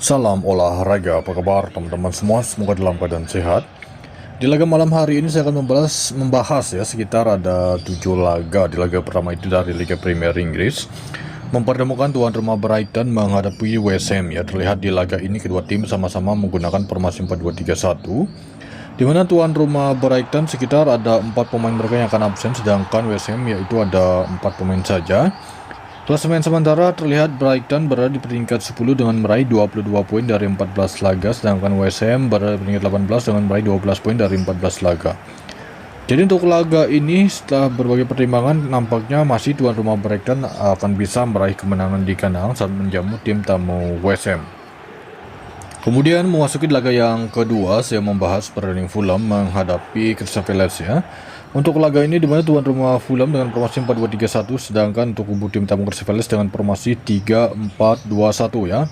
Salam olahraga, apa kabar teman-teman semua? Semoga dalam keadaan sehat. Di laga malam hari ini saya akan membahas ya sekitar ada 7 laga. Di laga pertama itu dari Liga Premier Inggris, mempertemukan tuan rumah Brighton menghadapi West Ham ya. Terlihat di laga ini kedua tim sama-sama menggunakan formasi 4-2-3-1, di mana tuan rumah Brighton sekitar ada 4 pemain mereka yang akan absen, sedangkan West Ham yaitu ada 4 pemain saja. Klasemen sementara terlihat Brighton berada di peringkat 10 dengan meraih 22 poin dari 14 laga, sedangkan West Ham berada di peringkat 18 dengan meraih 12 poin dari 14 laga. Jadi untuk laga ini setelah berbagai pertimbangan nampaknya masih tuan rumah Brighton akan bisa meraih kemenangan di kandang saat menjamu tim tamu West Ham. Kemudian memasuki laga yang kedua, saya membahas pertandingan Fulham menghadapi Crystal Palace ya. Untuk laga ini dimana tuan rumah Fulham dengan formasi 4-2-3-1, sedangkan untuk kubu tim tamu Crystal Palace dengan formasi 3-4-2-1 ya.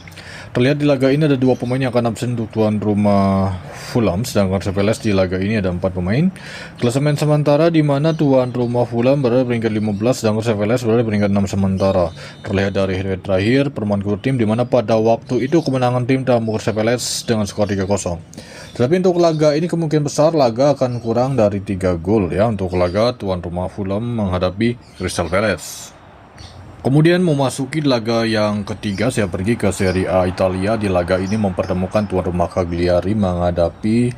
Terlihat di laga ini ada 2 pemain yang akan absen untuk tuan rumah Fulham, sedangkan Crystal Palace di laga ini ada 4 pemain. Klasemen sementara di mana tuan rumah Fulham berada di peringkat 15, sedangkan Crystal Palace berada di peringkat 6 sementara. Terlihat dari head-to-head terakhir pertemuan kedua tim di mana pada waktu itu kemenangan tim tamu Crystal Palace dengan skor 3-0. Tetapi untuk laga ini kemungkinan besar laga akan kurang dari 3 gol ya untuk laga tuan rumah Fulham menghadapi Crystal Palace. Kemudian memasuki laga yang ketiga, saya pergi ke Serie A Italia. Di laga ini mempertemukan tuan rumah Cagliari menghadapi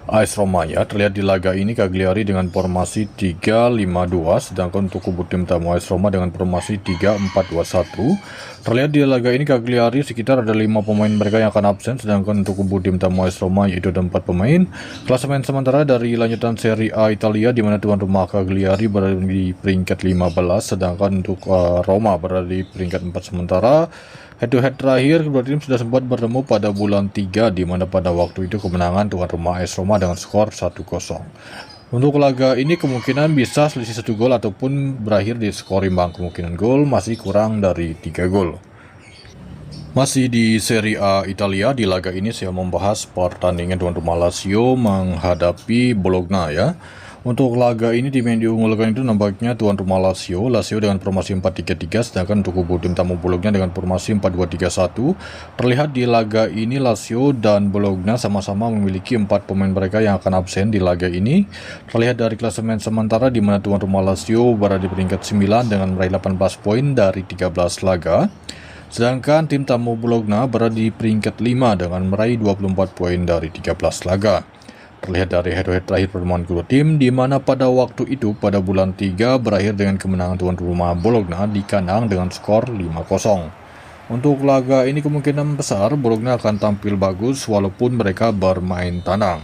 AS Roma ya. Terlihat di laga ini Cagliari dengan formasi 3-5-2, sedangkan untuk kubu tim tamu AS Roma dengan formasi 3-4-2-1. Terlihat di laga ini Cagliari sekitar ada 5 pemain mereka yang akan absen, sedangkan untuk kubu tim tamu AS Roma yaitu ada 4 pemain. Klasemen sementara dari lanjutan Serie A Italia di mana tuan rumah Cagliari berada di peringkat 15, sedangkan untuk Roma berada di peringkat 4 sementara. Head-to-head terakhir kedua tim sudah sempat bertemu pada bulan 3, di mana pada waktu itu kemenangan tuan rumah AS Roma dengan skor 1-0. Untuk laga ini kemungkinan bisa selisih 1 gol ataupun berakhir di skor imbang. Kemungkinan gol masih kurang dari 3 gol. Masih di Serie A Italia, di laga ini saya membahas pertandingan tuan rumah Lazio menghadapi Bologna ya. Untuk laga ini tim yang diunggulkan itu nampaknya tuan rumah Lazio dengan formasi 4-3-3, sedangkan untuk kubu tim tamu Bologna dengan formasi 4-2-3-1. Terlihat di laga ini Lazio dan Bologna sama-sama memiliki 4 pemain mereka yang akan absen di laga ini. Terlihat dari klasemen sementara di mana tuan rumah Lazio berada di peringkat 9 dengan meraih 18 poin dari 13 laga. Sedangkan tim tamu Bologna berada di peringkat 5 dengan meraih 24 poin dari 13 laga. Terlihat dari head-to-head terakhir pertemuan kedua tim, di mana pada waktu itu pada bulan 3 berakhir dengan kemenangan tuan rumah Bologna di kandang dengan skor 5-0. Untuk laga ini kemungkinan besar Bologna akan tampil bagus walaupun mereka bermain tandang.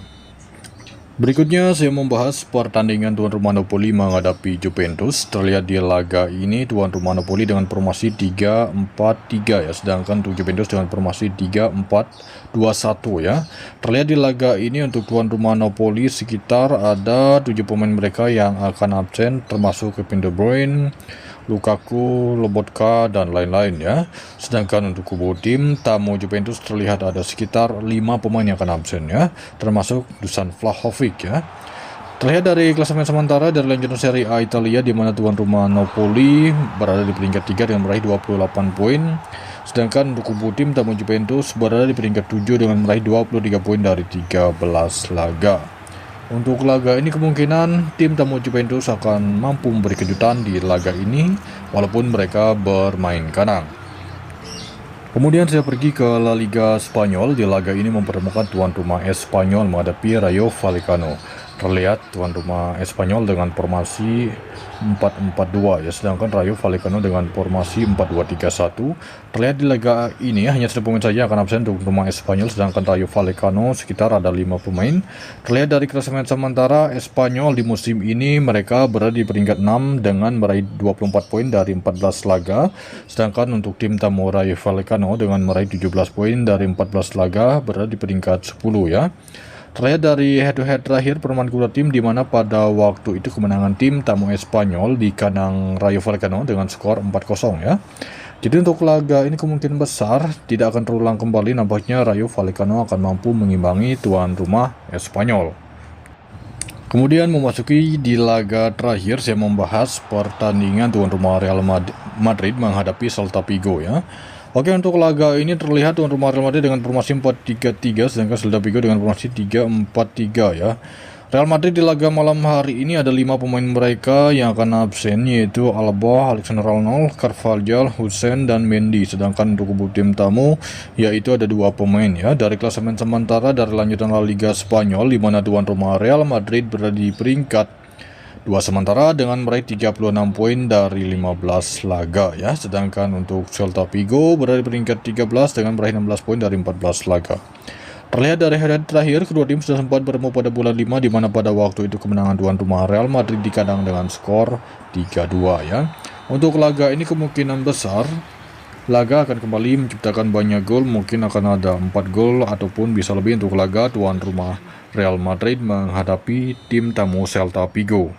Berikutnya saya membahas pertandingan tuan rumah Napoli menghadapi Juventus. Terlihat di laga ini tuan rumah Napoli dengan formasi 3-4-3 ya, sedangkan untuk Juventus dengan formasi 3-4-2-1 ya. Terlihat di laga ini untuk tuan rumah Napoli sekitar ada 7 pemain mereka yang akan absen, termasuk Kevin De Bruyne, Lukaku, Lobotka, dan lain-lain ya. Sedangkan untuk kubu tim tamu Juventus terlihat ada sekitar 5 pemain yang akan absen ya, termasuk Dusan Vlahovic ya. Terlihat dari klasemen sementara dari lanjutan Serie A Italia di mana tuan rumah Napoli berada di peringkat 3 dengan meraih 28 poin. Sedangkan untuk kubu tim tamu Juventus berada di peringkat 7 dengan meraih 23 poin dari 13 laga. Untuk laga ini kemungkinan tim tamu Juventus akan mampu memberi kejutan di laga ini walaupun mereka bermain kandang. Kemudian saya pergi ke La Liga Spanyol. Di laga ini mempertemukan tuan rumah Espanyol menghadapi Rayo Vallecano. Terlihat tuan rumah Espanyol dengan formasi 4-4-2 ya, sedangkan Rayo Vallecano dengan formasi 4-2-3-1. Terlihat di laga ini hanya 1 pemain saja akan absen untuk rumah Espanyol, sedangkan Rayo Vallecano sekitar ada 5 pemain. Terlihat dari klasemen sementara Espanyol di musim ini mereka berada di peringkat 6 dengan meraih 24 poin dari 14 laga, sedangkan untuk tim tamu Rayo Vallecano dengan meraih 17 poin dari 14 laga berada di peringkat 10 ya. Terlihat dari head-to-head terakhir pertemuan kedua tim di mana pada waktu itu kemenangan tim tamu Espanyol di kandang Rayo Vallecano dengan skor 4-0 ya. Jadi untuk laga ini kemungkinan besar tidak akan terulang kembali, nampaknya Rayo Vallecano akan mampu mengimbangi tuan rumah Espanyol. Kemudian memasuki di laga terakhir, saya membahas pertandingan tuan rumah Real Madrid menghadapi Celta Vigo ya. Oke, untuk laga ini terlihat tuan rumah Real Madrid dengan formasi 4-3-3, sedangkan Celta Vigo dengan formasi 3-4-3 ya. Real Madrid di laga malam hari ini ada 5 pemain mereka yang akan absen, yaitu Alaba, Alexander-Arnold, Carvajal, Hussein, dan Mendy. Sedangkan untuk kubu tim tamu yaitu ada 2 pemain ya dari klasemen sementara dari lanjutan La Liga Spanyol, di mana tuan rumah Real Madrid berada di peringkat 2 sementara dengan meraih 36 poin dari 15 laga ya. Sedangkan untuk Celta Vigo berada di peringkat 13 dengan meraih 16 poin dari 14 laga. Terlihat dari head terakhir, kedua tim sudah sempat bertemu pada bulan 5, di mana pada waktu itu kemenangan tuan rumah Real Madrid dikadang dengan skor 3-2 ya. Untuk laga ini kemungkinan besar laga akan kembali menciptakan banyak gol, mungkin akan ada 4 gol ataupun bisa lebih untuk laga tuan rumah Real Madrid menghadapi tim tamu Celta Vigo.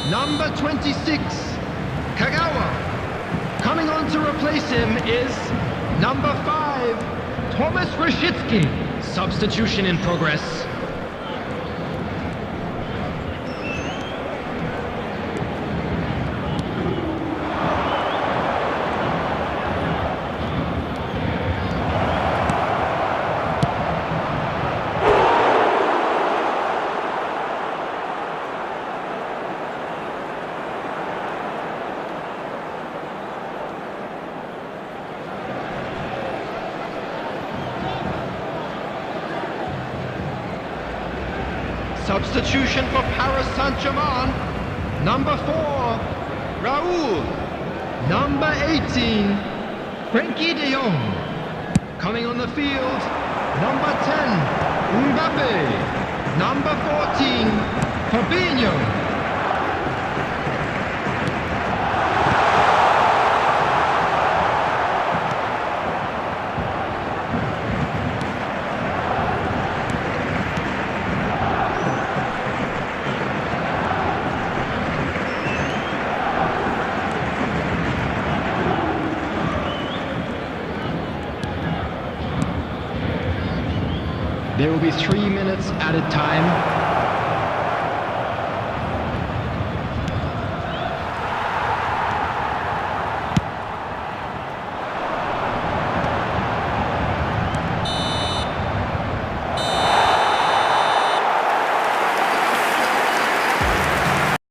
Number 26, Kagawa. Coming on to replace him is number 5, Thomas Rashitsky. Substitution in progress. Substitution for Paris Saint-Germain. Number 4, Raoul. Number 18, Frankie de Jong. Coming on the field, number 10, Mbappe. Number 14, Fabinho. There will be 3 minutes added time.